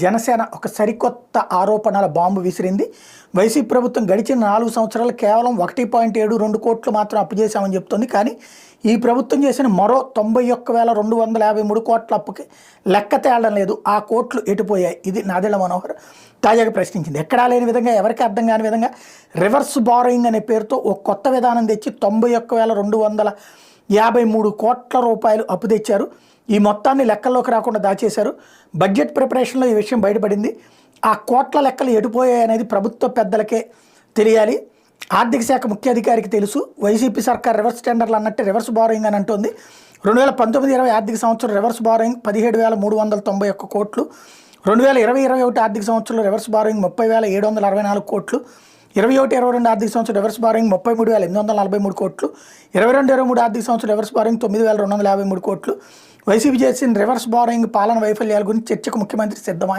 జనసేన ఒక సరికొత్త ఆరోపణల బాంబు విసిరింది. వైసీపీ ప్రభుత్వం గడిచిన 4 సంవత్సరాలు కేవలం 1.72 కోట్లు మాత్రం అప్పు చేశామని చెప్తోంది. కానీ ఈ ప్రభుత్వం చేసిన మరో 91,253 కోట్ల అప్పుకి లెక్క తేలడం లేదు. ఆ కోట్లు ఎటుపోయాయి? ఇది నాదెళ్ల మనోహర్ తాజాగా ప్రశ్నించింది. ఎక్కడా లేని విధంగా, ఎవరికి అర్థం కాని విధంగా రివర్స్ బారోయింగ్ అనే పేరుతో ఒక కొత్త విధానం తెచ్చి 91,253 కోట్ల రూపాయలు అప్పు తెచ్చారు. ఈ మొత్తాన్ని లెక్కల్లోకి రాకుండా దాచేశారు. బడ్జెట్ ప్రిపరేషన్లో ఈ విషయం బయటపడింది. ఆ కోట్ల లెక్కలు ఎటుపోయాయి అనేది ప్రభుత్వ పెద్దలకే తెలియాలి. ఆర్థిక శాఖ ముఖ్య అధికారికి తెలుసు. వైసీపీ సర్కార్ రివర్స్ టెండర్లు అన్నట్టు రివర్స్ బారోయింగ్ అని అంటోంది. 2019-20 ఆర్థిక సంవత్సరం రివర్స్ బారోయింగ్ 17,391 కోట్లు, 2020-21 ఆర్థిక సంవత్సరంలో రివర్స్ బారోయింగ్ 30,764 కోట్లు, 21-22 ఆర్థిక సంవత్సరం రివర్స్ బారోయింగ్ 33,843 కోట్లు, 22-23 ఆర్థిక సంవత్సరం రివర్స్ బారోయింగ్ 9,253 కోట్లు. వైసీపీ చేసిన రివర్స్ బారోయింగ్ పాలన వైఫల్యాల గురించి చర్చకు ముఖ్యమంత్రి సిద్ధమా?